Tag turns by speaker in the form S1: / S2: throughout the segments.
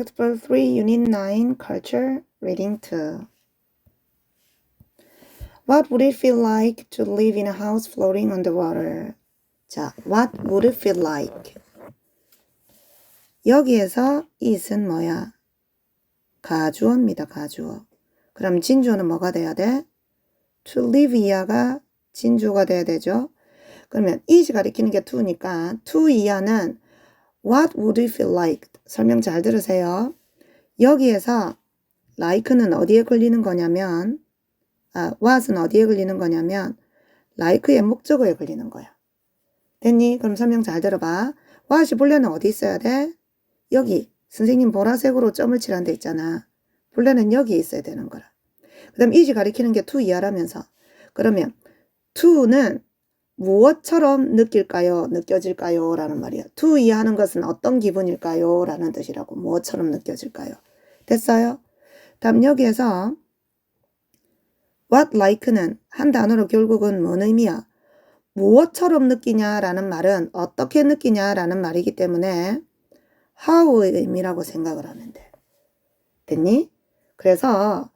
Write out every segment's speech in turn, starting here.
S1: Example 3, Unit 9, Culture, Reading 2. What would it feel like to live in a house floating on the water? 자, what would it feel like? 여기에서 it은 뭐야? 가주어입니다. 가주어. 그럼 진주어는 뭐가 돼야 돼? To live 이하가 진주어가 돼야 되죠. 그러면 is 가리키는 게 to니까 to 이하는 what would it feel like? 설명 잘 들으세요. 여기에서 like는 어디에 걸리는 거냐면 what은 어디에 걸리는 거냐면 like의 목적어에 걸리는 거야. 됐니? 그럼 설명 잘 들어봐. what이 본래는 어디 있어야 돼? 여기 선생님 보라색으로 점을 칠한 데 있잖아. 본래는 여기에 있어야 되는 거라. 그 다음 is 가리키는 게 to 이하라면서. 그러면 to는 무엇처럼 느낄까요? 느껴질까요? 라는 말이야. to 이하는 것은 어떤 기분일까요? 라는 뜻이라고. 무엇처럼 느껴질까요? 됐어요? 다음 여기에서 what like는 한 단어로 결국은 뭔 의미야? 무엇처럼 느끼냐라는 말은 어떻게 느끼냐라는 말이기 때문에 how의 의미라고 생각을 하면 돼. 됐니? 그래서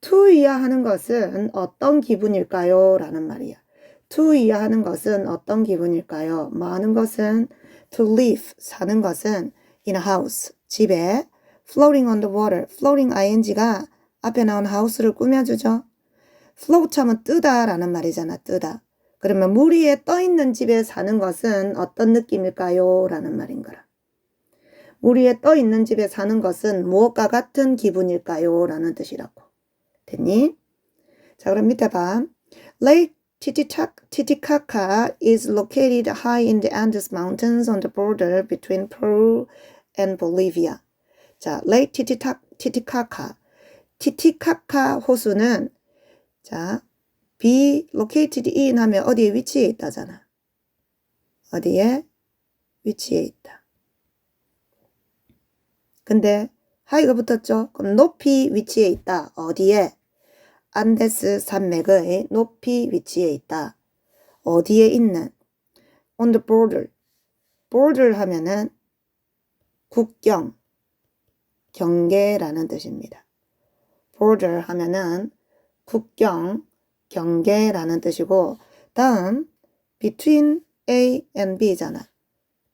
S1: to 이하하는 것은 어떤 기분일까요? 라는 말이야. to 이하하는 것은 어떤 기분일까요? 뭐 하는 것은 to live, 사는 것은 in a house, 집에 floating on the water, floating ing가 앞에 나온 house를 꾸며주죠. float 하면 뜨다 라는 말이잖아. 뜨다. 그러면 물 위에 떠있는 집에 사는 것은 어떤 느낌일까요? 라는 말인 거라. 물 위에 떠있는 집에 사는 것은 무엇과 같은 기분일까요? 라는 뜻이라고. 됐니? 자, 그럼 밑에 봐. Lake Titicaca is located high in the Andes Mountains on the border between Peru and Bolivia. 자, Lake Titicaca. 티티카카 호수는 자, be located in 하면 어디에 위치해 있다잖아. 어디에 위치해 있다. 근데 하이가 붙었죠? 그럼 높이 위치해 있다. 어디에? 안데스 산맥의 높이 위치해 있다. 어디에 있는? On the border. border 하면은 국경, 경계라는 뜻입니다. border 하면은 국경, 경계라는 뜻이고 다음 between A and B잖아.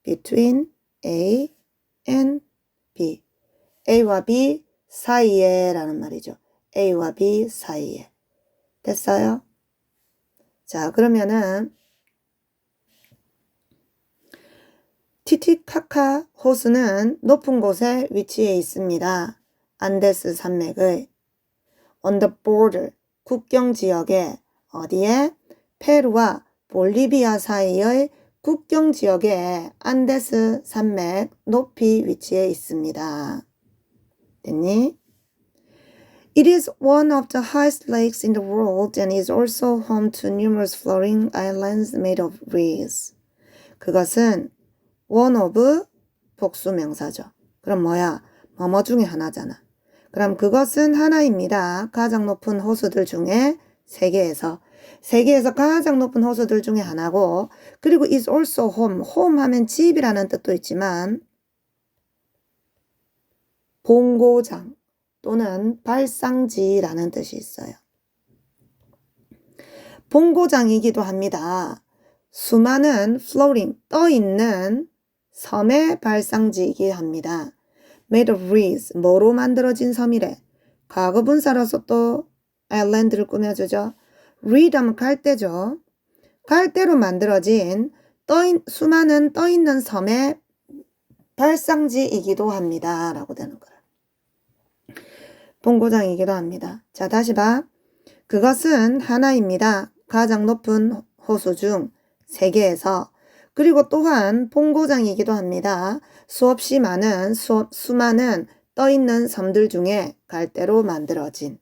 S1: between A and B. A와 B 사이에 라는 말이죠. A와 B 사이에. 됐어요? 자, 그러면은 티티카카 호수는 높은 곳에 위치해 있습니다. 안데스 산맥의 on the border, 국경 지역에 어디에? 페루와 볼리비아 사이의 국경 지역에 안데스 산맥 높이 위치해 있습니다. 됐니? It is one of the highest lakes in the world and is also home to numerous floating islands made of reeds. 그것은 one of 복수명사죠. 그럼 뭐야? 뭐뭐 중에 하나잖아. 그럼 그것은 하나입니다. 가장 높은 호수들 중에 세계에서 가장 높은 호수들 중에 하나고 그리고 is also home. home 하면 집이라는 뜻도 있지만 본고장 또는 발상지라는 뜻이 있어요. 본고장이기도 합니다. 수많은 floating, 떠있는 섬의 발상지이기도 합니다. made of reeds, 뭐로 만들어진 섬이래? 과거분사로서 또 island를 꾸며주죠. reed 하면 갈대죠. 갈대로 만들어진 수많은 떠있는 섬의 발상지이기도 합니다. 라고 되는 거야. 본고장이기도 합니다. 자, 다시 봐. 그것은 하나입니다. 가장 높은 호수 중 세계에서 그리고 또한 본고장이기도 합니다. 수없이 많은 수많은 떠있는 섬들 중에 갈대로 만들어진.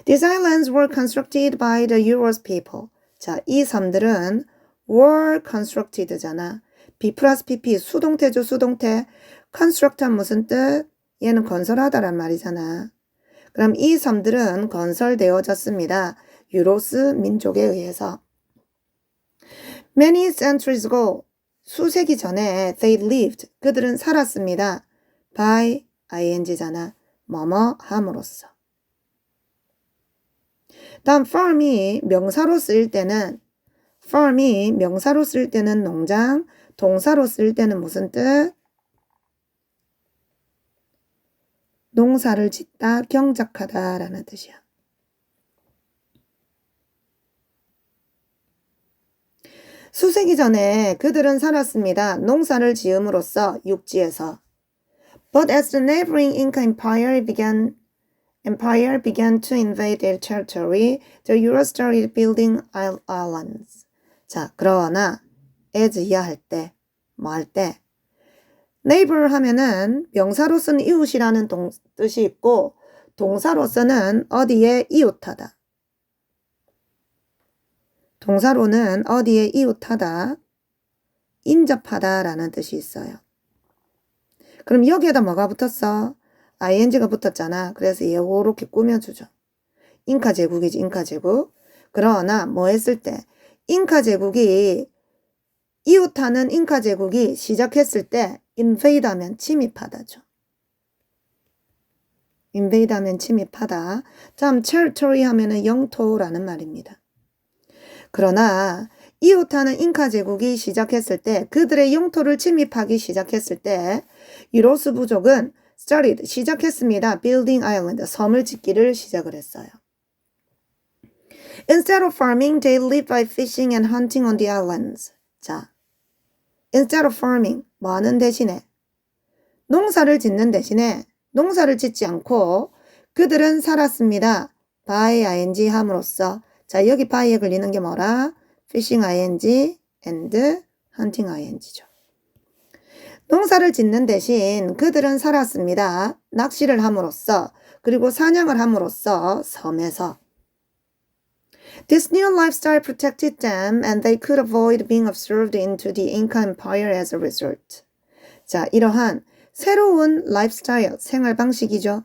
S1: These islands were constructed by the Eurus people. 자, 이 섬들은 were constructed잖아. B 플러스 PP 수동태죠, 수동태. construct한 무슨 뜻? 얘는 건설하다란 말이잖아. 그럼 이 섬들은 건설되어졌습니다. 유로스 민족에 의해서. Many centuries ago, 수세기 전에 they lived, 그들은 살았습니다. by ing잖아. 뭐뭐 함으로써. 다음 farm이 명사로 쓰일 때는 농장, 동사로 쓰일 때는 무슨 뜻? 농사를 짓다, 경작하다 라는 뜻이야. 수세기 전에 그들은 살았습니다. 농사를 지음으로써 육지에서. But as the neighboring Inca empire began to invade their territory, the Europe started building islands. 자, 그러나 as 이하할 때, 뭐 할 때? neighbor 하면은 명사로서는 이웃이라는 뜻이 있고 동사로서는 어디에 이웃하다. 동사로는 어디에 이웃하다, 인접하다 라는 뜻이 있어요. 그럼 여기에다 뭐가 붙었어? ing가 붙었잖아. 그래서 이렇게 꾸며주죠. 잉카 제국이지, 잉카 제국. 그러나 뭐 했을 때? 잉카 제국이 이웃하는 잉카 제국이 시작했을 때 invade 하면 침입하다죠. invade 하면 침입하다. 다음 territory 하면은 영토라는 말입니다. 그러나 이웃하는 잉카 제국이 시작했을 때, 그들의 영토를 침입하기 시작했을 때 유로스 부족은 started, 시작했습니다. building island, 섬을 짓기를 시작을 했어요. Instead of farming, they lived by fishing and hunting on the islands. 자, instead of farming, 뭐 하는 대신에? 농사를 짓는 대신에 농사를 짓지 않고 그들은 살았습니다. by ing 함으로써. 자, 여기 by에 걸리는 게 뭐라? fishing ing and hunting ing죠. 농사를 짓는 대신 그들은 살았습니다. 낚시를 함으로써, 그리고 사냥을 함으로써 섬에서. This new lifestyle protected them and they could avoid being absorbed into the Inca Empire as a result. 자, 이러한 새로운 라이프스타일, 생활 방식이죠.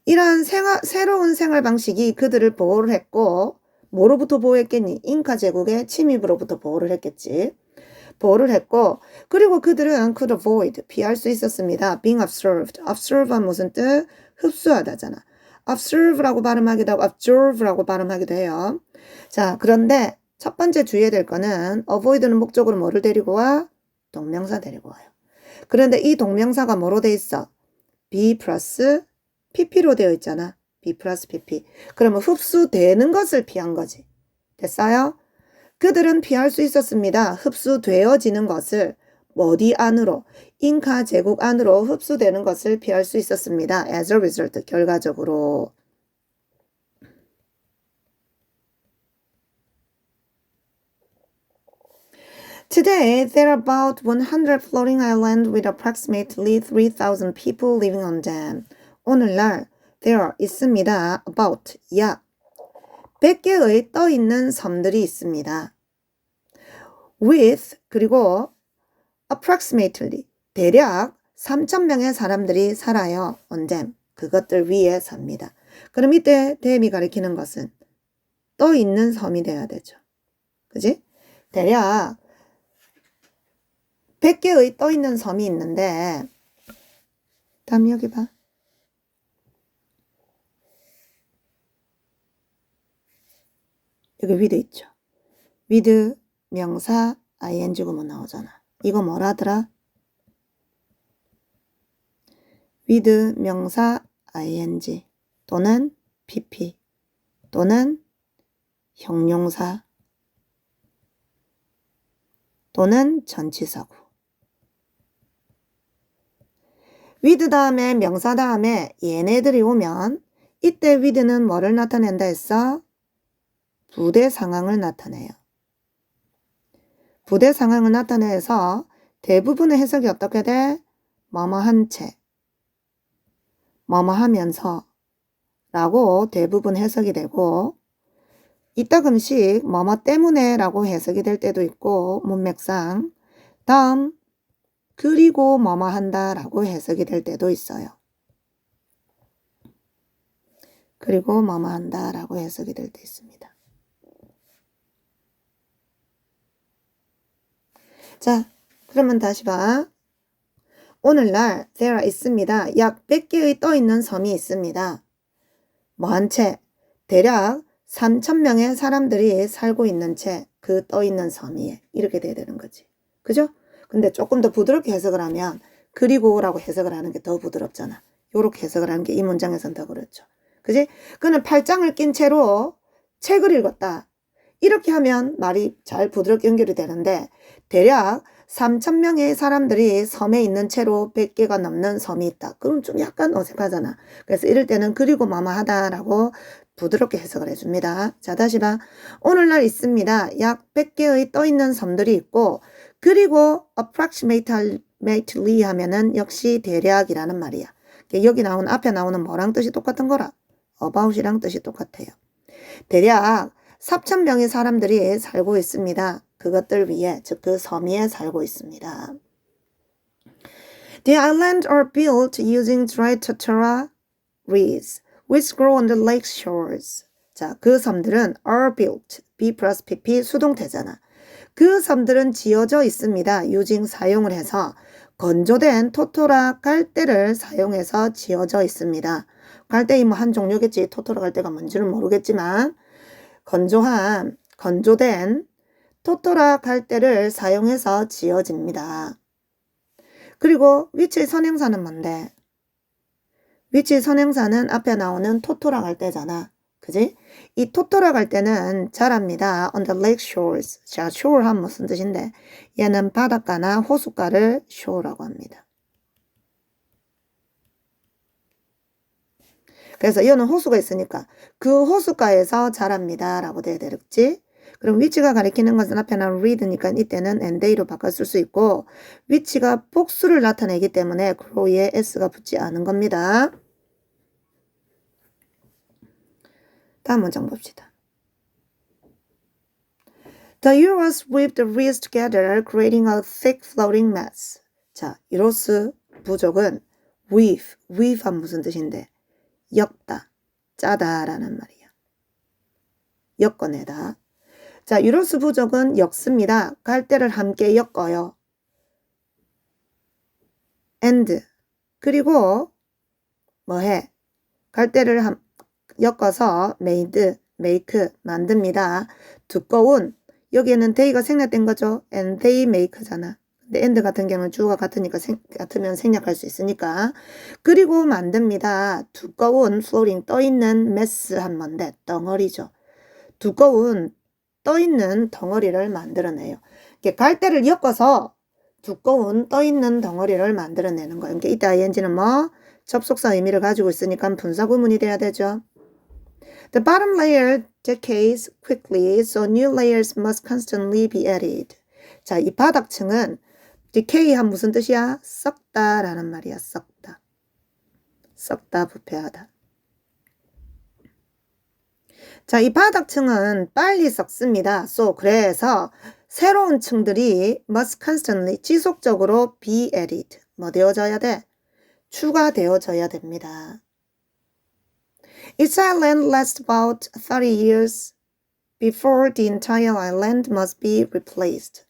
S1: 이러한 새로운 생활 방식이 그들을 보호를 했고, 뭐로부터 보호했겠니? 잉카 제국의 침입으로부터 보호를 했겠지. 보호를 했고, 그리고 그들은 could avoid, 피할 수 있었습니다. being observed. observe는 무슨 뜻? 흡수하다잖아. observe라고 발음하기도 하고 observe라고 발음하기도 해요. 자, 그런데 첫 번째 주의해야 될 거는 avoid는 목적으로 뭐를 데리고 와? 동명사 데리고 와요. 그런데 이 동명사가 뭐로 돼 있어? be 플러스 pp로 되어 있잖아. be 플러스 pp. 그러면 흡수되는 것을 피한 거지. 됐어요? 그들은 피할 수 있었습니다. 흡수되어지는 것을 어디 안으로? 잉카 제국 안으로 흡수되는 것을 피할 수 있었습니다. as a result, 결과적으로. Today, there are about 100 floating islands with approximately 3,000 people living on them. 오늘날 there 있습니다. about 약 100개의 떠있는 섬들이 있습니다. with 그리고 approximately 대략 3,000명의 사람들이 살아요. on them 그것들 위에 삽니다. 그럼 이때 them이 가리키는 것은 떠있는 섬이 돼야 되죠. 그지? 대략 100개의 떠있는 섬이 있는데 다음 여기 봐. 여기 with 있죠. with 명사 ing 구문 나오잖아. 이거 뭐라더라? with 명사 ing 또는 pp 또는 형용사 또는 전치사구. with 다음에 명사 다음에 얘네들이 오면 이때 with는 뭐를 나타낸다 했어? 부대 상황을 나타내요. 부대 상황을 나타내서 대부분의 해석이 어떻게 돼? 뭐뭐 한 채, 뭐뭐 하면서 라고 대부분 해석이 되고 이따금씩 뭐뭐 때문에 라고 해석이 될 때도 있고 문맥상 다음 그리고 뭐뭐 한다 라고 해석이 될 때도 있어요. 그리고 뭐뭐 한다 라고 해석이 될 때 있습니다. 자, 그러면 다시 봐. 오늘날 there 있습니다. 약 100개의 떠있는 섬이 있습니다. 뭐 한 채? 대략 3,000명의 사람들이 살고 있는 채 그 떠있는 섬이에 이렇게 돼야 되는 거지. 그죠? 근데 조금 더 부드럽게 해석을 하면 그리고라고 해석을 하는 게 더 부드럽잖아. 요렇게 해석을 하는 게 이 문장에서는 더 그렇죠. 그지? 그는 팔짱을 낀 채로 책을 읽었다. 이렇게 하면 말이 잘 부드럽게 연결이 되는데 대략 3,000명의 사람들이 섬에 있는 채로 100개가 넘는 섬이 있다. 그럼 좀 약간 어색하잖아. 그래서 이럴 때는 그리고 마마하다라고 부드럽게 해석을 해줍니다. 자, 다시 봐. 오늘날 있습니다. 약 100개의 떠있는 섬들이 있고 그리고 approximately 하면은 역시 대략이라는 말이야. 여기 나오는 앞에 나오는 뭐랑 뜻이 똑같은 거라? about이랑 뜻이 똑같아요. 대략 4,000명의 사람들이 살고 있습니다. 그것들 위에, 즉 그 섬 위에 살고 있습니다. The islands are built using dry totara reeds, which grow on the lake shores. 자, 그 섬들은 are built, be plus pp 수동태잖아. 그 섬들은 지어져 있습니다. using 사용을 해서 건조된 토토라 갈대를 사용해서 지어져 있습니다. 갈대이 뭐 한 종류겠지. 토토라 갈대가 뭔지는 모르겠지만 건조된 토토라 갈대를 사용해서 지어집니다. 그리고 위치의 선행사는 뭔데? 위치의 선행사는 앞에 나오는 토토라 갈대잖아. 그지? 이 토토라 갈대는 자랍니다. on the lake shores. 자, shore 하면 무슨 뜻인데? 얘는 바닷가나 호숫가를 shore라고 합니다. 그래서 이거는 호수가 있으니까 그 호숫가에서 자랍니다. 라고 돼야 되겠지? 그럼 위치가 가리키는 것은 앞에 나온 read니까 이때는 and they로 바꿨을 수 있고 위치가 복수를 나타내기 때문에 grow에 s가 붙지 않은 겁니다. 다음 문장 봅시다. The Euros weave the reeds together, creating a thick floating mass. 자, 유로스 부족은 weave한 무슨 뜻인데? 엮다, 짜다라는 말이야. 엮어내다. 자, 유로스 부족은 엮습니다. 갈대를 함께 엮어요. and 그리고 뭐해? 갈대를 엮어서 make 만듭니다. 두꺼운 여기에는 they가 생략된 거죠. and they make잖아. 근데 and 같은 경우는 주어가 같으면 생략할 수 있으니까. 그리고 만듭니다. 두꺼운 floating 떠있는 mass한 뭔데? 덩어리죠. 두꺼운 떠있는 덩어리를 만들어내요. 갈대를 엮어서 두꺼운 떠있는 덩어리를 만들어내는 거예요. 그러니까 이때 ing는 뭐? 접속사 의미를 가지고 있으니까 분사 구문이 돼야 되죠. The bottom layer decays quickly, so new layers must constantly be added. 자, 이 바닥층은 decay한 무슨 뜻이야? 썩다라는 말이야. 썩다. 썩다, 부패하다. 자, 이 바닥층은 빨리 썩습니다. So, 그래서 새로운 층들이 must constantly, 지속적으로 be added. 뭐 되어져야 돼? 추가되어져야 됩니다. Each island lasts about 30 years before the entire island must be replaced.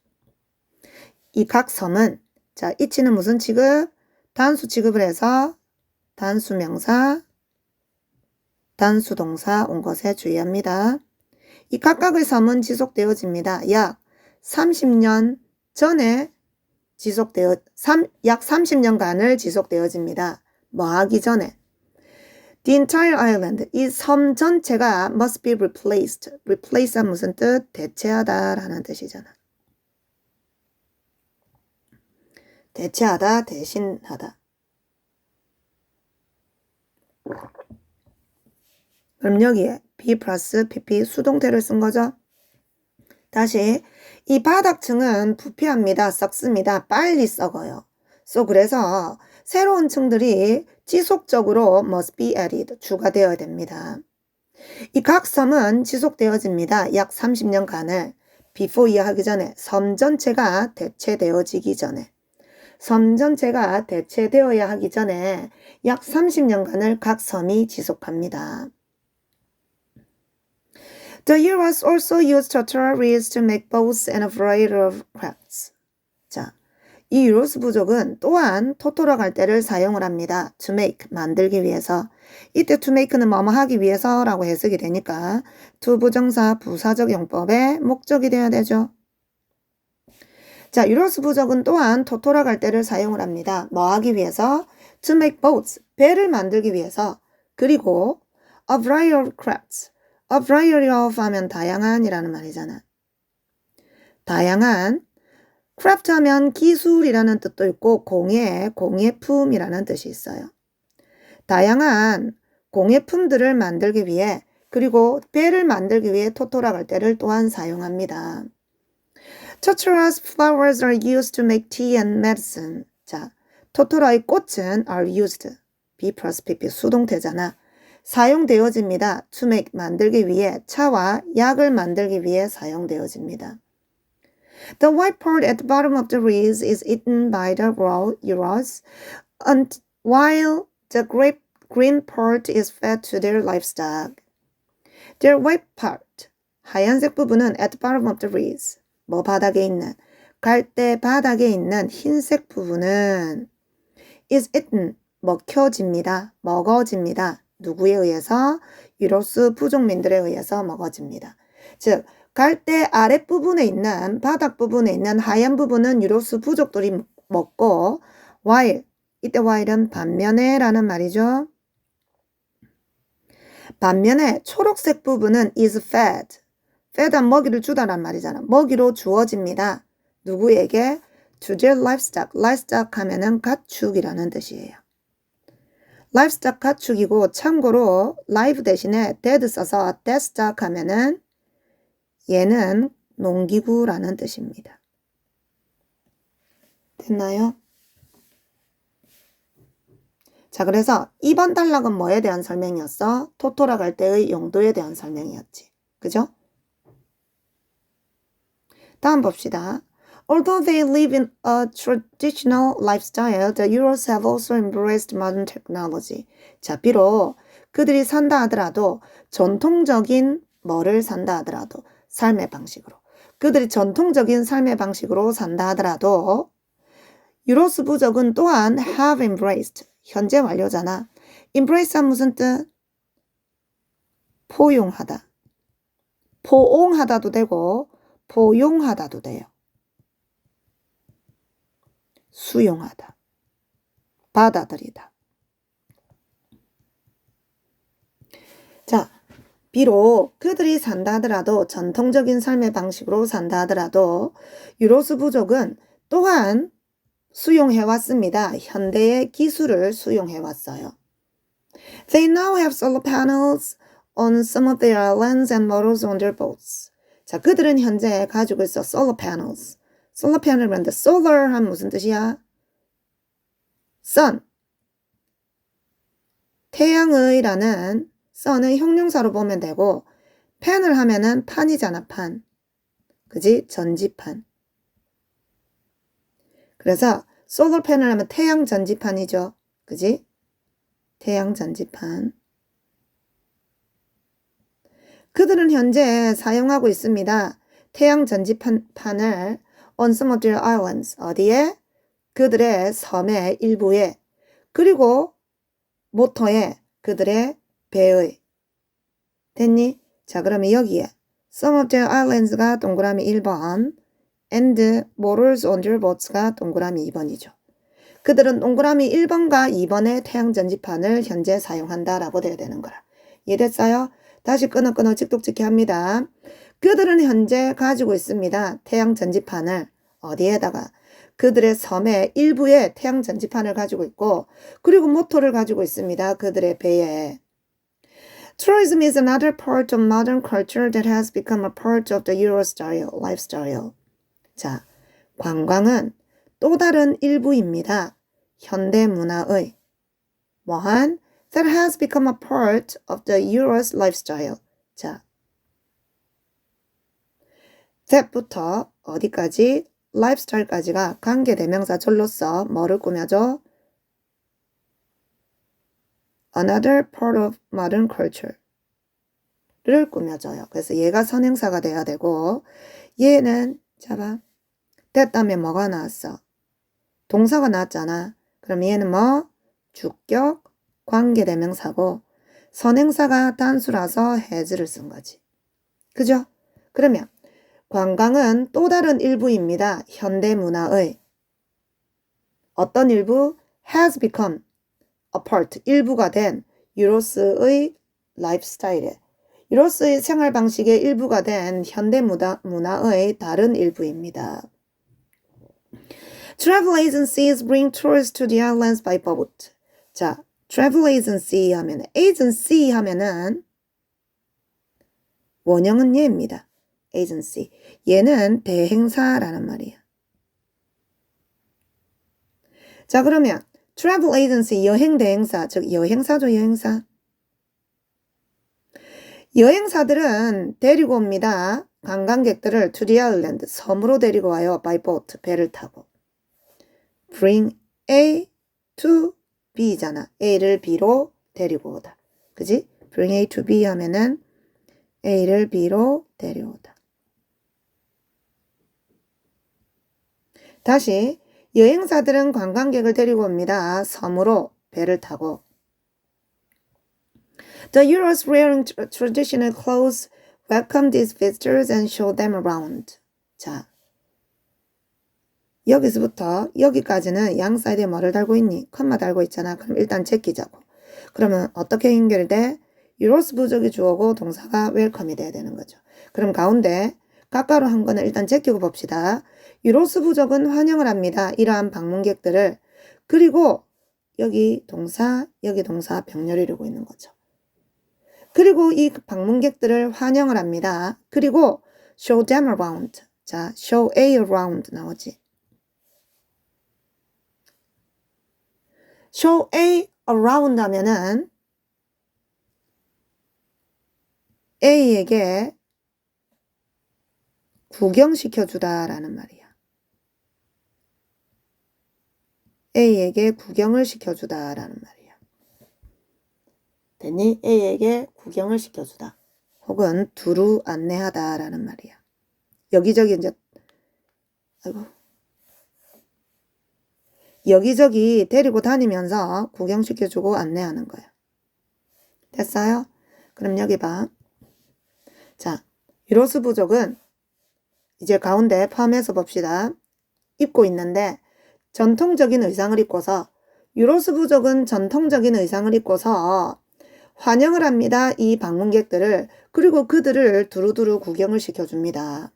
S1: 이 각 섬은, 자, each는 무슨 취급? 단수 취급을 해서 단수 명사, 단수 동사 온 것에 주의합니다. 이 각각의 섬은 지속되어집니다. 약 30년 전에 약 30년간을 지속되어집니다. 뭐 하기 전에? The entire island, 이 섬 전체가 must be replaced. replace한 무슨 뜻? 대체하다 라는 뜻이잖아. 대체하다, 대신하다. 그럼 여기에 be 플러스 pp 수동태를 쓴 거죠. 다시 이 바닥층은 부패합니다. 썩습니다. 빨리 썩어요. So 그래서 새로운 층들이 지속적으로 must be added, 추가되어야 됩니다. 이 각 섬은 지속되어집니다. 약 30년간을 before 이해하기 전에 섬 전체가 대체되어지기 전에 섬 전체가 대체되어야 하기 전에 약 30년간을 각 섬이 지속합니다. The Euros also used totara reeds to make boats and a variety of crafts. 자, 이 유로스 부족은 또한 토토라 갈 때를 사용을 합니다. to make, 만들기 위해서. 이때 to make는 뭐뭐 하기 위해서라고 해석이 되니까 to 부정사 부사적 용법의 목적이 돼야 되죠. 자, 유로스 부족은 또한 토토라 갈 때를 사용을 합니다. 뭐 하기 위해서? to make boats, 배를 만들기 위해서. 그리고 a variety of crafts, a variety of 하면 다양한이라는 말이잖아. 다양한, craft 하면 기술이라는 뜻도 있고 공예품이라는 뜻이 있어요. 다양한 공예품들을 만들기 위해 그리고 배를 만들기 위해 토토라 갈 때를 또한 사용합니다. 토토라's flowers are used to make tea and medicine. 자, 토토라의 꽃은 are used, be plus pp 수동태잖아. 사용되어집니다. to make 만들기 위해 차와 약을 만들기 위해 사용되어집니다. The white part at the bottom of the reeds is eaten by the Euros, while the green part is fed to their livestock. Their white part, 하얀색 부분은 at the bottom of the reeds, 뭐 바닥에 있는, 갈대 바닥에 있는 흰색 부분은 is eaten, 먹혀집니다. 먹어집니다. 누구에 의해서? 유로스 부족민들에 의해서 먹어집니다. 즉, 갈대 아랫부분에 있는 바닥 부분에 있는 하얀 부분은 유로스 부족들이 먹고 while, 이때 while은 반면에 라는 말이죠. 반면에 초록색 부분은 is fed, fed한 먹이를 주다란 말이잖아. 먹이로 주어집니다. 누구에게? to their livestock, livestock 하면은 가축이라는 뜻이에요. livestock 가축이고 참고로 live 대신에 dead 써서 deadstock 하면은 얘는 농기구라는 뜻입니다. 됐나요? 자, 그래서 2번 단락은 뭐에 대한 설명이었어? 토토라 갈 때의 용도에 대한 설명이었지. 그죠? 다음 봅시다. Although they live in a traditional lifestyle, the Euros have also embraced modern technology. 자, 비록 그들이 산다 하더라도 전통적인 뭐를 산다 하더라도 삶의 방식으로. 그들이 전통적인 삶의 방식으로 산다 하더라도 유로스 부족은 또한 have embraced, 현재 완료잖아. embrace는 무슨 뜻? 포용하다. 포옹하다도 되고 포용하다도 돼요. 수용하다. 받아들이다. 자, 비록 그들이 산다 하더라도 전통적인 삶의 방식으로 산다 하더라도 유로스 부족은 또한 수용해왔습니다. 현대의 기술을 수용해왔어요. They now have solar panels on some of their islands and motors on their boats. 자, 그들은 현재 가지고 있어 solar panels. solar panel인데 solar 하면 무슨 뜻이야? sun. 태양의라는 sun을 형용사로 보면 되고 panel 하면은 판이잖아, 판. 그지? 전지판. 그래서 solar panel 하면 태양 전지판이죠. 그지? 태양 전지판. 그들은 현재 사용하고 있습니다. 태양 전지판을 on some of their islands. 어디에? 그들의 섬의 일부에. 그리고 모터에 그들의 배의. 됐니? 자, 그러면 여기에 some of their islands가 동그라미 1번 and motors on their boats가 동그라미 2번이죠. 그들은 동그라미 1번과 2번의 태양 전지판을 현재 사용한다라고 돼야 되는 거라. 이해됐어요? 다시 끊어 찍독찍기 합니다. 그들은 현재 가지고 있습니다. 태양 전지판을 어디에다가? 그들의 섬의 일부에 태양 전지판을 가지고 있고 그리고 모터를 가지고 있습니다. 그들의 배에. Tourism is another part of modern culture that has become a part of the Euro style, lifestyle. 자, 관광은 또 다른 일부입니다. 현대 문화의 뭐한? That has become a part of the Euro's lifestyle. 자, that부터 어디까지? lifestyle까지가 관계대명사 절로서 뭐를 꾸며줘? Another part of modern culture를 꾸며줘요. 그래서 얘가 선행사가 돼야 되고 얘는 잡아 됐다면 뭐가 나왔어? 동사가 나왔잖아. 그럼 얘는 뭐? 주격, 관계대명사고 선행사가 단수라서 has를 쓴 거지. 그죠? 그러면 관광은 또 다른 일부입니다. 현대문화의 어떤 일부? has become a part, 일부가 된 유로스의 라이프스타일에 유로스의 생활 방식의 일부가 된 현대문화의 다른 일부입니다. Travel agencies bring tourists to the islands by boat. 자, travel agency 하면 agency 하면은 원형은 얘입니다. agency. 얘는 대행사라는 말이야. 자, 그러면 travel agency 여행 대행사, 즉 여행사죠, 여행사. 여행사들은 데리고 옵니다. 관광객들을 to the island, 섬으로 데리고 와요. by boat, 배를 타고. bring A to B잖아. A를 B로 데리고 오다. 그지? bring A to B 하면은 A를 B로 데려오다. 다시 여행사들은 관광객을 데리고 옵니다. 섬으로 배를 타고. The Euros wearing traditional clothes welcome these visitors and show them around. 자, 여기서부터 여기까지는 양 사이드에 뭐를 달고 있니? 컴마 달고 있잖아. 그럼 일단 제끼자고. 그러면 어떻게 연결돼? 유로스 부족이 주어고 동사가 웰컴이 돼야 되는 거죠. 그럼 가운데 가까로 한 거는 일단 제끼고 봅시다. 유로스 부족은 환영을 합니다. 이러한 방문객들을. 그리고 여기 동사 병렬 이루고 있는 거죠. 그리고 이 방문객들을 환영을 합니다. 그리고 show them around. 자, show A around 나오지. show A around 하면은 A에게 구경시켜주다라는 말이야. A에게 구경을 시켜주다라는 말이야. 됐니? A에게 구경을 시켜주다. 혹은 두루 안내하다라는 말이야. 여기저기 이제 여기저기 데리고 다니면서 구경시켜주고 안내하는 거야. 됐어요? 그럼 여기 봐. 자, 유로스 부족은 이제 가운데 포함해서 봅시다. 입고 있는데 전통적인 의상을 입고서 유로스 부족은 전통적인 의상을 입고서 환영을 합니다. 이 방문객들을. 그리고 그들을 두루두루 구경을 시켜줍니다.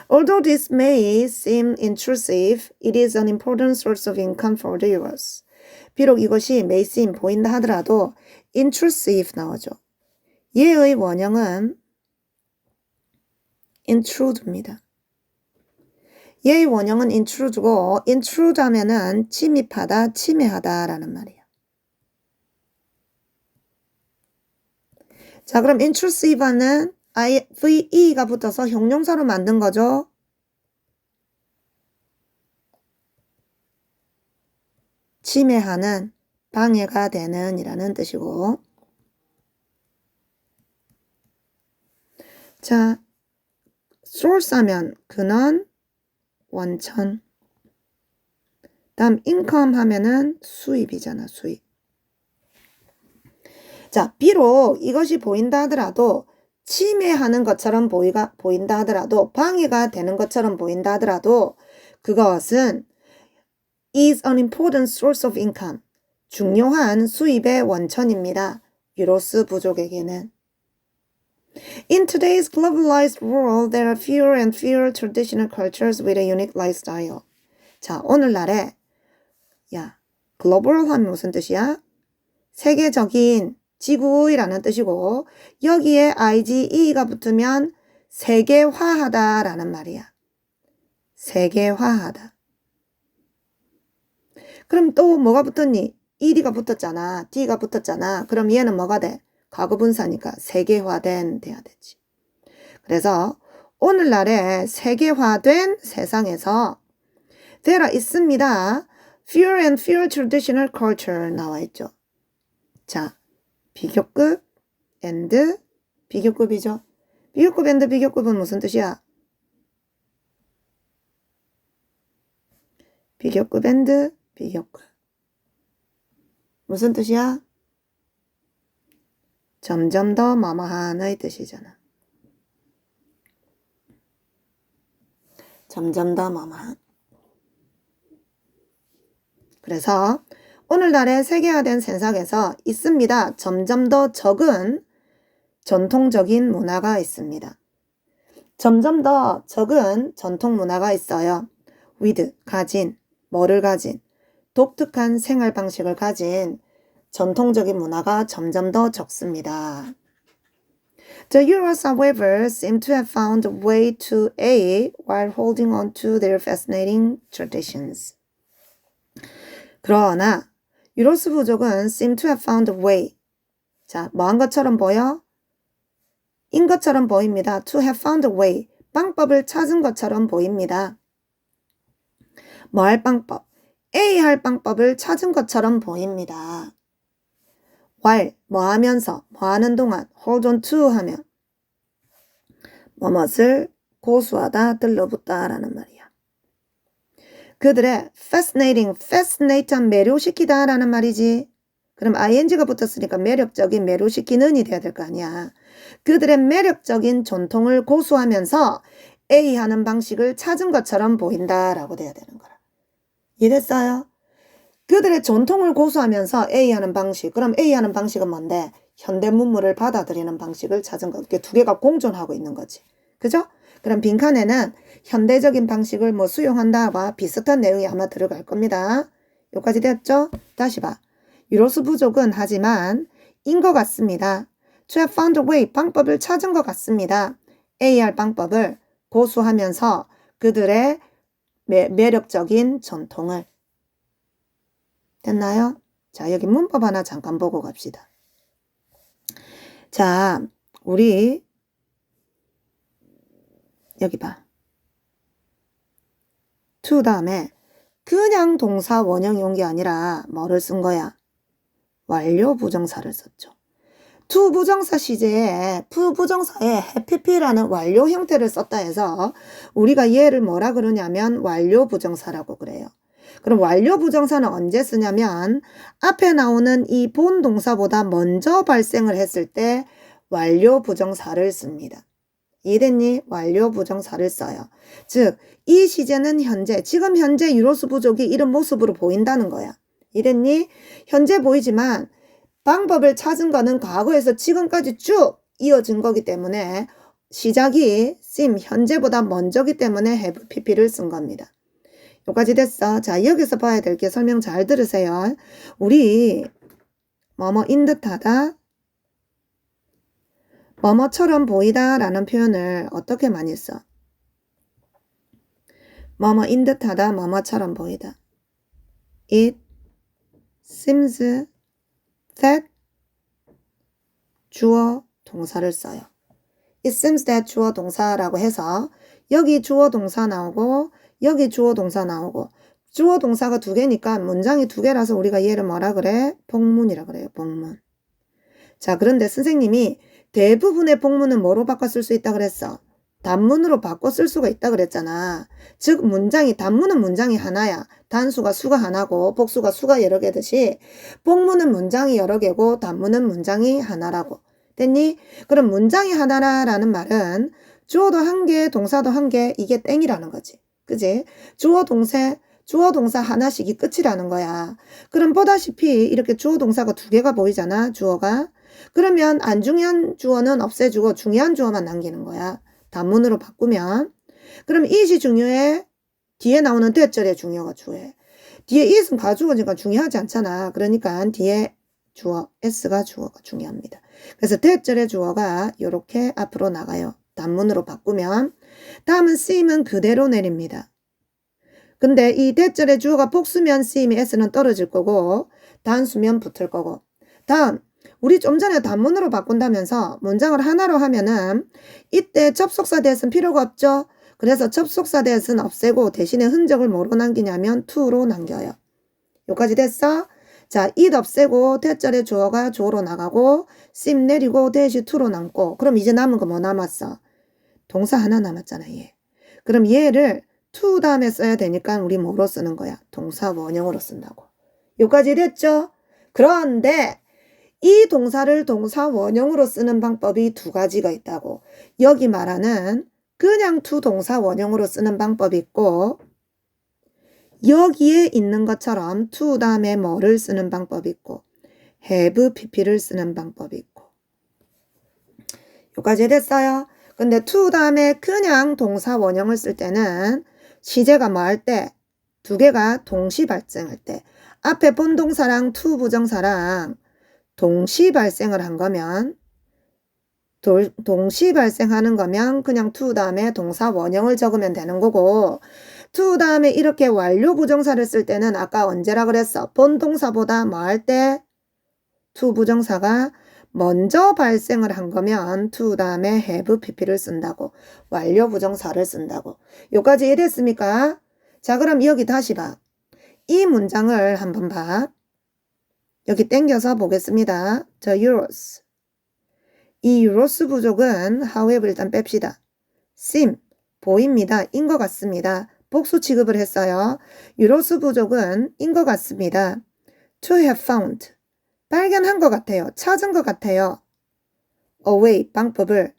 S1: Although this may seem intrusive, it is an important source of income for the Euros. 비록 이것이 may seem 보인다 하더라도 intrusive 나오죠. 얘의 원형은 intrude입니다. 얘의 원형은 intrude고 intrude 하면은 침입하다, 침해하다라는 말이야. 자, 그럼 intrusive는 IVE가 붙어서 형용사로 만든 거죠. 침해하는, 방해가 되는 이라는 뜻이고. 자, source 하면 근원, 원천. 다음 income 하면은 수입이잖아, 수입. 자, 비록 이것이 보인다 하더라도 침해하는 것처럼 보인다 하더라도 방해가 되는 것처럼 보인다 하더라도 그것은 is an important source of income. 중요한 수입의 원천입니다. 유로스 부족에게는. In today's globalized world, there are fewer and fewer traditional cultures with a unique lifestyle. 자, 오늘날에 글로벌 하면 무슨 뜻이야? 세계적인 지구이라는 뜻이고 여기에 IGE가 붙으면 세계화하다라는 말이야. 세계화하다. 그럼 또 뭐가 붙었니? ED가 붙었잖아. D가 붙었잖아. 그럼 얘는 뭐가 돼? 과거분사니까 세계화된 돼야 되지. 그래서 오늘날의 세계화된 세상에서 there 있습니다. fewer and fewer traditional culture 나와 있죠. 자, 비교급 and 비교급이죠. 비교급 and 비교급은 무슨 뜻이야? 비교급 and 비교급. 무슨 뜻이야? 점점 더 뭐뭐한의 뜻이잖아. 점점 더 뭐뭐한. 그래서 오늘날의 세계화된 세상에서 있습니다. 점점 더 적은 전통적인 문화가 있습니다. 점점 더 적은 전통 문화가 있어요. with, 가진, 뭐를 가진, 독특한 생활 방식을 가진 전통적인 문화가 점점 더 적습니다. The Euros, however, seem to have found a way to A while holding on to their fascinating traditions. 그러나 유로스 부족은 seem to have found a way. 자, 뭐한 것처럼 보여? 인 것처럼 보입니다. To have found a way. 방법을 찾은 것처럼 보입니다. 뭐 할 방법? A 할 방법을 찾은 것처럼 보입니다. while, 뭐 하면서, 뭐 하는 동안, hold on to 하면 뭐뭇을 고수하다, 들러붙다 라는 말이야. 그들의 fascinating, 매료시키다 라는 말이지. 그럼 ing가 붙었으니까 매력적인, 매료시키는이 돼야 될 거 아니야. 그들의 매력적인 전통을 고수하면서 A 하는 방식을 찾은 것처럼 보인다라고 돼야 되는 거라. 이해됐어요? 그들의 전통을 고수하면서 A 하는 방식. 그럼 A 하는 방식은 뭔데? 현대 문물을 받아들이는 방식을 찾은 거. 이렇게 두 개가 공존하고 있는 거지. 그죠? 그럼 빈칸에는 현대적인 방식을 뭐 수용한다와 비슷한 내용이 아마 들어갈 겁니다. 여기까지 됐죠? 다시 봐. 유로스 부족은 하지만 인 것 같습니다. To have found a way, 방법을 찾은 것 같습니다. A 할 방법을 고수하면서 그들의 매력적인 전통을. 됐나요? 자, 여기 문법 하나 잠깐 보고 갑시다. 자, 우리 여기 봐. to 다음에 그냥 동사 원형이 온 게 아니라 뭐를 쓴 거야? 완료 부정사를 썼죠. to 부정사 시제에 fu 부정사에 해피피라는 완료 형태를 썼다 해서 우리가 얘를 뭐라 그러냐면 완료 부정사라고 그래요. 그럼 완료 부정사는 언제 쓰냐면 앞에 나오는 이 본 동사보다 먼저 발생을 했을 때 완료 부정사를 씁니다. 이해됐니? 완료 부정사를 써요. 즉, 이 시제는 현재, 지금 현재 유로스 부족이 이런 모습으로 보인다는 거야. 이해됐니? 현재 보이지만 방법을 찾은 거는 과거에서 지금까지 쭉 이어진 거기 때문에 시작이 seem, 현재보다 먼저기 때문에 have pp를 쓴 겁니다. 여기까지 됐어. 자, 여기서 봐야 될 게 설명 잘 들으세요. 우리 뭐뭐인 듯하다, 뭐뭐처럼 보이다 라는 표현을 어떻게 많이 써? 뭐뭐인 듯하다, 뭐뭐처럼 보이다. It seems that 주어 동사를 써요. It seems that 주어 동사라고 해서 여기 주어 동사 나오고 여기 주어 동사 나오고 주어 동사가 두 개니까 문장이 두 개라서 우리가 얘를 뭐라 그래? 복문이라 그래요. 복문. 자, 그런데 선생님이 대부분의 복문은 뭐로 바꿔 쓸 수 있다 그랬어? 단문으로 바꿔 쓸 수가 있다 그랬잖아. 즉 문장이, 단문은 문장이 하나야. 단수가 수가 하나고 복수가 수가 여러 개듯이 복문은 문장이 여러 개고 단문은 문장이 하나라고. 됐니? 그럼 문장이 하나라는 말은 주어도 한 개, 동사도 한 개, 이게 땡이라는 거지. 그지? 주어 동사 하나씩이 끝이라는 거야. 그럼 보다시피 이렇게 주어 동사가 두 개가 보이잖아. 주어가. 그러면 안 중요한 주어는 없애주고 중요한 주어만 남기는 거야. 단문으로 바꾸면. 그럼 it이 중요해? 뒤에 나오는 대절의 중요가 중요해. 뒤에 it은 가주어니까 중요하지 않잖아. 그러니까 뒤에 주어, s가 주어가 중요합니다. 그래서 대절의 주어가 이렇게 앞으로 나가요. 단문으로 바꾸면. 다음은 seem은 그대로 내립니다. 근데 이 대절의 주어가 복수면 seem이 s는 떨어질 거고 단수면 붙을 거고. 다음, 우리 좀 전에 단문으로 바꾼다면서 문장을 하나로 하면은 이때 접속사 대신 필요가 없죠. 그래서 접속사 대신 없애고 대신에 흔적을 뭐로 남기냐면 to로 남겨요. 여기까지 됐어? 자, it 없애고 대절의 주어가 주어로 나가고 seem 내리고 대시 to로 남고 그럼 이제 남은 거 뭐 남았어? 동사 하나 남았잖아. 얘. 그럼 얘를 to 다음에 써야 되니까 우리 뭐로 쓰는 거야? 동사 원형으로 쓴다고. 여기까지 됐죠? 그런데 이 동사를 동사 원형으로 쓰는 방법이 두 가지가 있다고. 여기 말하는 그냥 to 동사 원형으로 쓰는 방법이 있고 여기에 있는 것처럼 to 다음에 뭐를 쓰는 방법이 있고 have pp를 쓰는 방법이 있고 여기까지 됐어요? 근데 to 다음에 그냥 동사 원형을 쓸 때는 시제가 뭐 할 때? 두 개가 동시 발생할 때 앞에 본동사랑 to 부정사랑 동시 발생을 한 거면 동시 발생하는 거면 그냥 to 다음에 동사 원형을 적으면 되는 거고 to 다음에 이렇게 완료 부정사를 쓸 때는 아까 언제라 그랬어? 본동사보다 뭐 할 때? to 부정사가 먼저 발생을 한 거면 to 다음에 have pp를 쓴다고. 완료 부정사를 쓴다고. 여기까지 이해됐습니까? 자 그럼 여기 다시 봐. 이 문장을 한번 봐. 여기 땡겨서 보겠습니다. The euros. 이 유로스 부족은 however 일단 뺍시다. seem 보입니다. 인 것 같습니다. 복수 취급을 했어요. 유로스 부족은 인 것 같습니다. to have found 발견한 것 같아요. 찾은 것 같아요. a way 방법을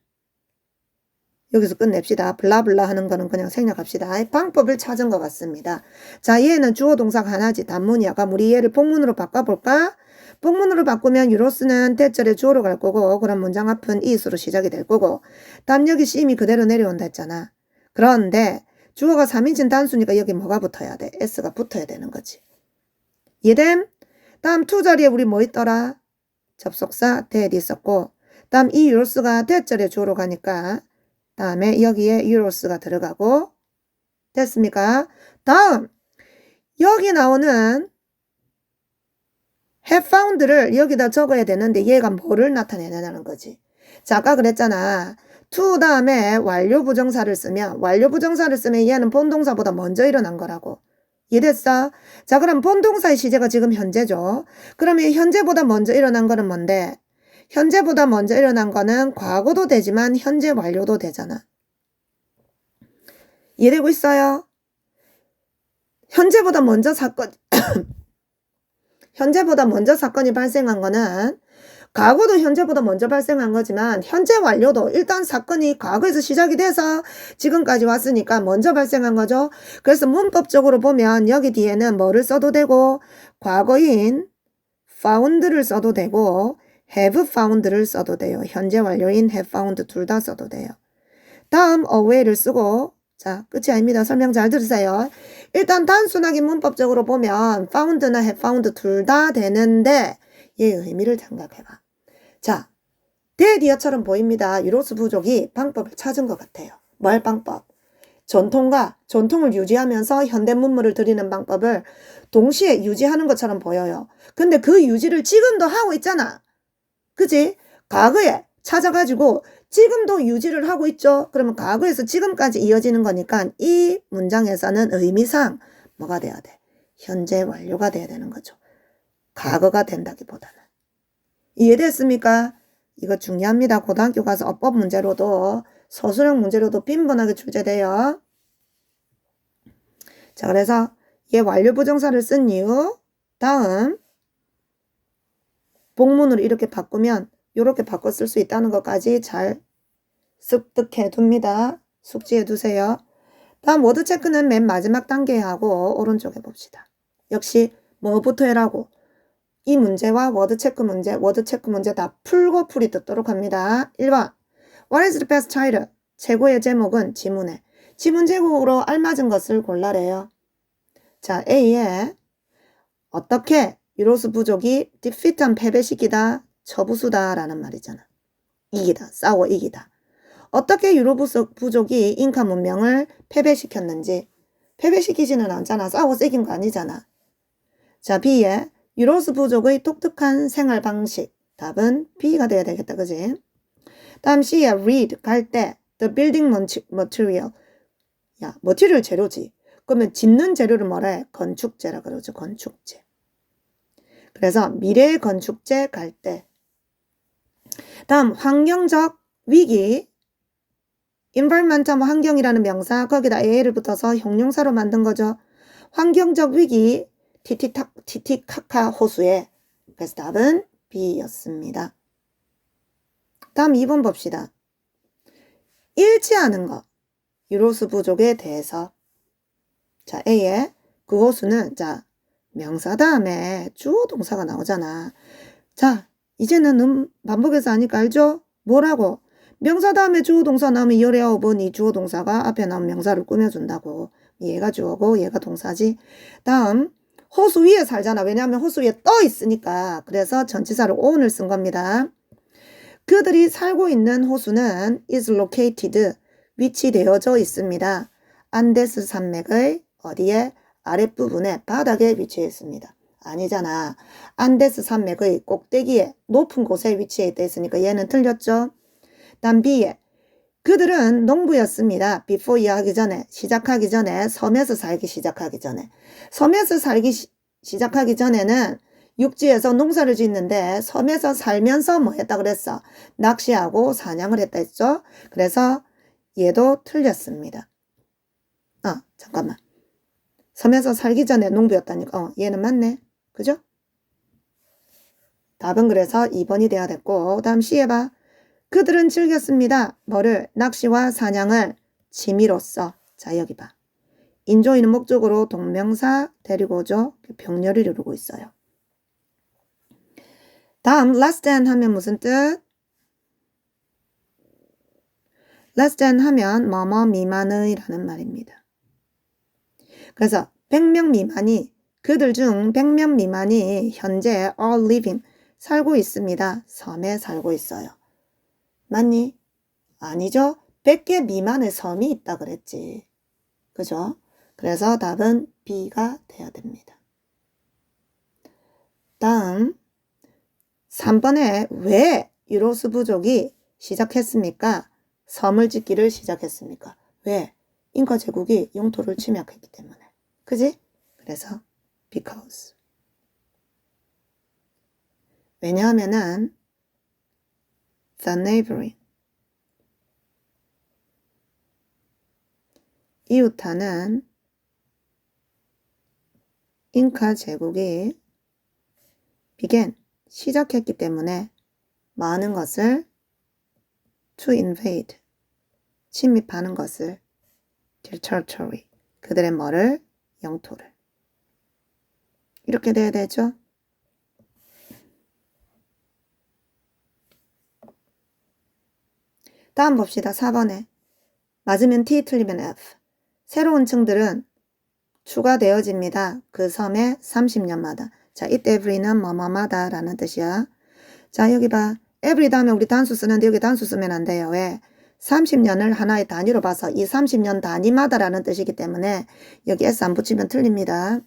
S1: 여기서 끝냅시다. 블라블라 하는 거는 그냥 생략합시다. 방법을 찾은 것 같습니다. 자 얘는 주어 동사가 하나지 단문이야. 그럼 우리 얘를 복문으로 바꿔볼까? 복문으로 바꾸면 유로스는 대절에 주어로 갈 거고 그럼 문장 앞은 is로 시작이 될 거고 다음 여기 cc이 그대로 내려온다 했잖아. 그런데 주어가 3인칭 단수니까 여기 뭐가 붙어야 돼? s가 붙어야 되는 거지. 이해됨? 다음 to 자리에 우리 뭐 있더라? 접속사 that 있었고 다음 이 유로스가 대절에 주어로 가니까 다음에 여기에 유로스가 들어가고 됐습니까? 다음 여기 나오는 have found를 여기다 적어야 되는데 얘가 뭐를 나타내냐는 거지. 자 아까 그랬잖아. to 다음에 완료 부정사를 쓰면 얘는 본동사보다 먼저 일어난 거라고. 이해됐어? 자 그럼 본동사의 시제가 지금 현재죠. 그러면 현재보다 먼저 일어난 거는 뭔데? 현재보다 먼저 일어난 거는 과거도 되지만 현재 완료도 되잖아. 이해되고 있어요? 현재보다 먼저 사건이 발생한 거는 과거도 현재보다 먼저 발생한 거지만 현재 완료도 일단 사건이 과거에서 시작이 돼서 지금까지 왔으니까 먼저 발생한 거죠. 그래서 문법적으로 보면 여기 뒤에는 뭐를 써도 되고 과거인 found를 써도 되고 have found를 써도 돼요. 현재 완료인 have found 둘 다 써도 돼요. 다음 away를 쓰고 자 끝이 아닙니다. 설명 잘 들으세요. 일단 단순하게 문법적으로 보면 found나 have found 둘 다 되는데 얘의 의미를 생각해봐. 자 대디어처럼 보입니다. 유로스 부족이 방법을 찾은 것 같아요. 뭐 할 방법? 전통을 유지하면서 현대 문물을 들이는 방법을 동시에 유지하는 것처럼 보여요. 근데 그 유지를 지금도 하고 있잖아. 그지? 과거에 찾아가지고 지금도 유지를 하고 있죠. 그러면 과거에서 지금까지 이어지는 거니까 이 문장에서는 의미상 뭐가 돼야 돼? 현재 완료가 돼야 되는 거죠. 과거가 된다기보다는. 이해됐습니까? 이거 중요합니다. 고등학교 가서 어법 문제로도 서술형 문제로도 빈번하게 출제돼요. 자 그래서 얘 완료 부정사를 쓴 이유 다음 복문으로 이렇게 바꾸면 이렇게 바꿔 쓸 수 있다는 것까지 잘 습득해 둡니다. 숙지해 두세요. 다음 워드 체크는 맨 마지막 단계에 하고 오른쪽에 봅시다. 역시 뭐부터 해라고? 이 문제와 워드 체크 문제 다 풀고 풀이 듣도록 합니다. 1번 What is the best title? 최고의 제목은 지문에. 지문 제목으로 알맞은 것을 골라래요. 자 A에 어떻게 유로스 부족이 defeat한 패배시키다 처부수다 라는 말이잖아. 이기다 싸워 이기다. 어떻게 유로스 부족이 잉카 문명을 패배시켰는지 패배시키지는 않잖아. 싸워서 이긴 거 아니잖아. 자 B에 유로스 부족의 독특한 생활 방식 답은 B가 돼야 되겠다. 그지? 다음 C에 read 갈 때 the building material 야 material 재료지. 그러면 짓는 재료를 뭐라 해? 건축재라 그러죠. 건축재. 그래서 미래의 건축재 갈 때 다음 환경적 위기 environment 뭐 환경이라는 명사 거기다 a를 붙어서 형용사로 만든 거죠. 환경적 위기 티티카카 호수에. 그래서 답은 B였습니다. 다음 2번 봅시다. 일치하는 거. 유로스 부족에 대해서. 자, A에 그 호수는 자 명사 다음에 주어 동사가 나오잖아. 자, 이제는 반복해서 하니까 알죠? 뭐라고? 명사 다음에 주어 동사 나오면 열애어번 이 주어 동사가 앞에 나온 명사를 꾸며준다고. 얘가 주어고 얘가 동사지. 다음 호수 위에 살잖아. 왜냐하면 호수 위에 떠 있으니까. 그래서 전치사를 on을 쓴 겁니다. 그들이 살고 있는 호수는 is located, 위치되어져 있습니다. 안데스 산맥의 어디에? 아랫부분에 바닥에 위치해 있습니다. 아니잖아. 안데스 산맥의 꼭대기에 높은 곳에 위치해 있으니까 얘는 틀렸죠. 다음 B에 그들은 농부였습니다. before 이야기 전에 시작하기 전에 섬에서 살기 시작하기 전에 섬에서 살기 시작하기 전에는 육지에서 농사를 짓는데 섬에서 살면서 뭐 했다 그랬어? 낚시하고 사냥을 했다 했죠. 그래서 얘도 틀렸습니다. 잠깐만. 섬에서 살기 전에 농부였다니까. 얘는 맞네. 그죠? 답은 그래서 2번이 돼야 됐고 다음 C 해봐. 그들은 즐겼습니다. 뭐를? 낚시와 사냥을 취미로써. 자 여기 봐. enjoy는 목적으로 동명사 데리고 오죠. 병렬을 이루고 있어요. 다음 less than 하면 무슨 뜻? less than 하면 뭐뭐 미만의 라는 말입니다. 그래서 100명 미만이 그들 중 100명 미만이 현재 all living 살고 있습니다. 섬에 살고 있어요. 맞니? 아니죠. 100개 미만의 섬이 있다 그랬지. 그죠? 그래서 답은 B가 돼야 됩니다. 다음 3번에 왜 유로스 부족이 시작했습니까? 섬을 짓기를 시작했습니까? 왜? 잉카 제국이 영토를 침략했기 때문에. 그지? 그래서 because. 왜냐하면은 the neighboring 이웃하는 잉카 제국이 began 시작했기 때문에 많은 것을 to invade 침입하는 것을 their territory 그들의 뭐를? 영토를. 이렇게 돼야 되죠. 다음 봅시다. 4번에 맞으면 T 틀리면 F. 새로운 층들은 추가되어집니다. 그 섬에 30년마다. 자, it every는 뭐뭐마다 라는 뜻이야. 자, 여기 봐. every 다음에 우리 단수 쓰는데 여기 단수 쓰면 안 돼요. 왜? 30년을 하나의 단위로 봐서 이 30년 단위마다 라는 뜻이기 때문에 여기 S 안 붙이면 틀립니다.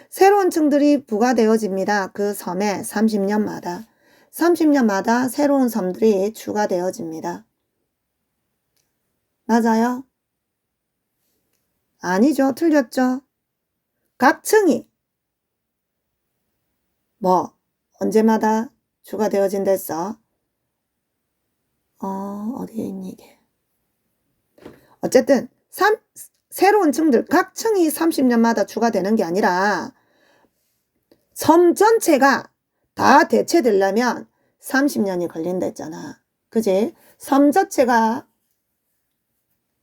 S1: 새로운 층들이 부과되어집니다. 그 섬에 30년마다. 30년마다 새로운 섬들이 추가되어집니다. 맞아요? 아니죠. 틀렸죠. 각 층이 뭐 언제마다 추가되어진다 했어? 어디에 있니 이게? 어쨌든 새로운 층들 각 층이 30년마다 추가되는 게 아니라 섬 전체가 다 대체되려면 30년이 걸린다 했잖아. 그지? 섬 자체가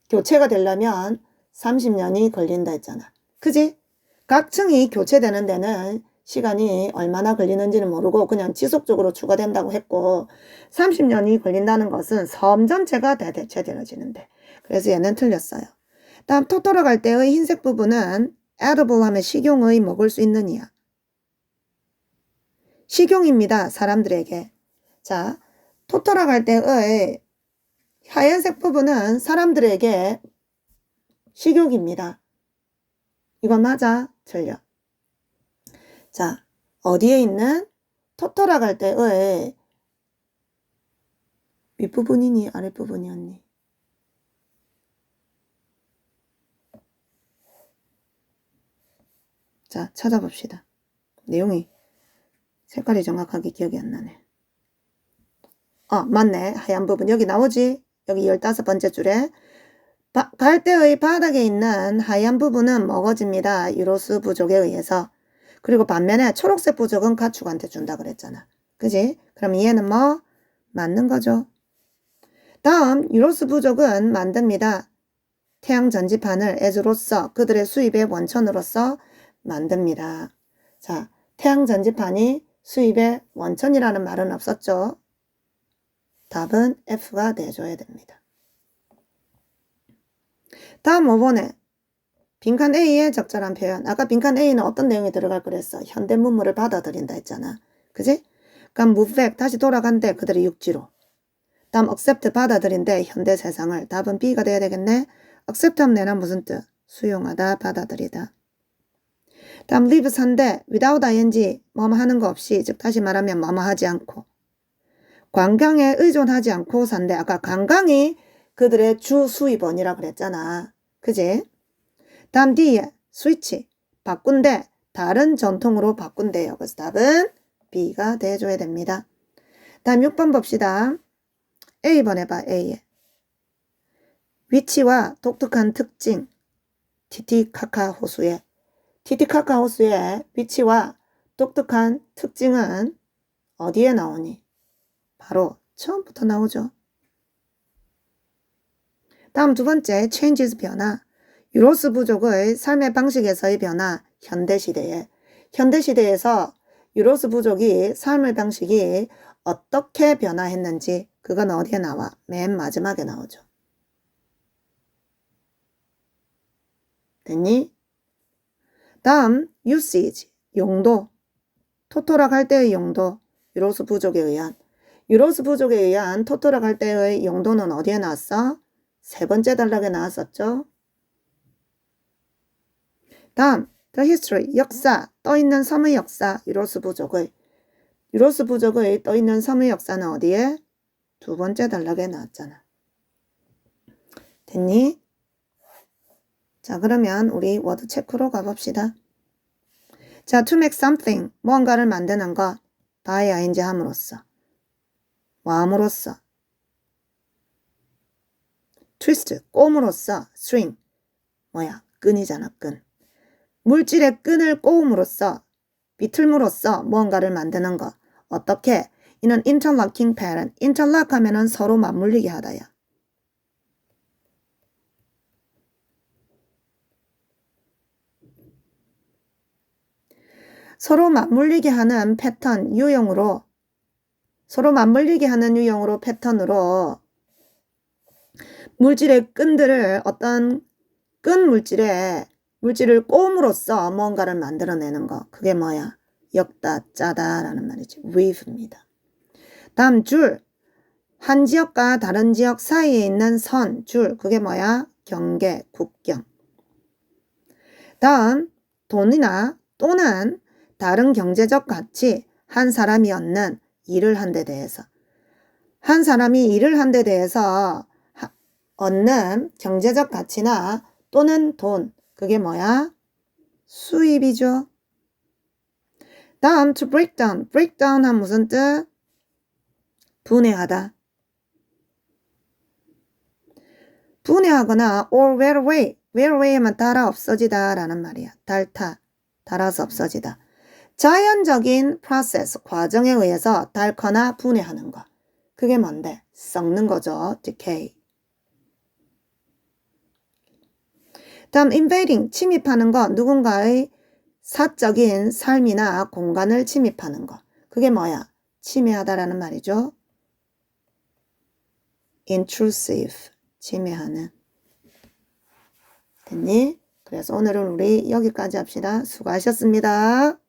S1: 교체가 되려면 30년이 걸린다 했잖아. 그지? 각 층이 교체되는 데는 시간이 얼마나 걸리는지는 모르고 그냥 지속적으로 추가된다고 했고 30년이 걸린다는 것은 섬 전체가 다 대체되어지는데 그래서 얘는 틀렸어요. 다음 토 돌아갈 때의 흰색 부분은 edible 하면 식용의 먹을 수 있는 이야. 식용입니다. 사람들에게. 자, 토 돌아갈 때의 하얀색 부분은 사람들에게 식용입니다. 이거 맞아? 틀려. 자, 어디에 있는 토토라갈 때의 윗부분이니 아랫부분이었니? 자, 찾아봅시다. 내용이 색깔이 정확하게 기억이 안 나네. 맞네. 하얀 부분 여기 나오지? 여기 15번째 줄에 갈대의 바닥에 있는 하얀 부분은 먹어집니다. 유로스 부족에 의해서. 그리고 반면에 초록색 부족은 가축한테 준다 그랬잖아. 그지? 그럼 얘는 뭐? 맞는 거죠. 다음 유로스 부족은 만듭니다. 태양 전지판을 as로서 그들의 수입의 원천으로서 만듭니다. 자, 태양 전지판이 수입의 원천이라는 말은 없었죠. 답은 F가 돼줘야 됩니다. 다음 5번에 빈칸 A의 적절한 표현. 아까 빈칸 A는 어떤 내용이 들어갈 그랬어? 현대 문물을 받아들인다 했잖아. 그지? 그럼 move back 다시 돌아간대 그들의 육지로. 다음 accept 받아들인대 현대 세상을. 답은 B가 돼야 되겠네. accept 하면 내나 무슨 뜻? 수용하다 받아들이다. 다음 live 산대 without ing 뭐뭐 하는 거 없이 즉 다시 말하면 뭐뭐 하지 않고 관광에 의존하지 않고 산대. 아까 관광이 그들의 주 수입원이라 그랬잖아. 그지? 다음 D에 스위치 바꾼대 다른 전통으로 바꾼대요. 그래서 답은 B가 돼줘야 됩니다. 다음 6번 봅시다. A번 해봐. A에 위치와 독특한 특징 티티카카 호수의 티티카카 호수의 위치와 독특한 특징은 어디에 나오니? 바로 처음부터 나오죠. 다음 두 번째 changes 변화 유로스 부족의 삶의 방식에서의 변화 현대시대에서 유로스 부족이 삶의 방식이 어떻게 변화했는지 그건 어디에 나와? 맨 마지막에 나오죠. 됐니? 다음 usage 용도 토토락 할 때의 용도 유로스 부족에 의한 토토락 할 때의 용도는 어디에 나왔어? 세 번째 단락에 나왔었죠. 다음 the history 역사 떠있는 섬의 역사 유로스 부족의 떠있는 섬의 역사는 어디에? 두 번째 단락에 나왔잖아. 됐니? 자 그러면 우리 워드 체크로 가봅시다. 자 to make something 무언가를 만드는 것 by ing 함으로써 twist 꼼으로써 string 뭐야 끈이잖아 끈 물질의 끈을 꼬음으로써 비틀므로써 무언가를 만드는 것 어떻게? 이는 interlocking pattern interlock 하면은 서로 맞물리게 하다야. 서로 맞물리게 하는 패턴 유형으로 패턴으로 물질의 끈들을 어떤 끈 물질을 꼬음으로써 무언가를 만들어내는 거 그게 뭐야? 엮다 짜다 라는 말이지. weave입니다. 다음 줄 한 지역과 다른 지역 사이에 있는 선, 줄 그게 뭐야? 경계, 국경. 다음 돈이나 또는 다른 경제적 가치 한 사람이 얻는 일을 한 데 대해서 한 사람이 일을 한 데 대해서 얻는 경제적 가치나 또는 돈 그게 뭐야? 수입이죠. 다음 to break down 한 무슨 뜻? 분해하다. 분해하거나 or wear away 하면 닳아 없어지다 라는 말이야. 닳아서 없어지다. 자연적인 프로세스 과정에 의해서 닳거나 분해하는 거. 그게 뭔데? 썩는 거죠. decay. 다음 invading 침입하는 거 누군가의 사적인 삶이나 공간을 침입하는 거. 그게 뭐야? 침해하다라는 말이죠. intrusive 침해하는. 됐니? 그래서 오늘은 우리 여기까지 합시다. 수고하셨습니다.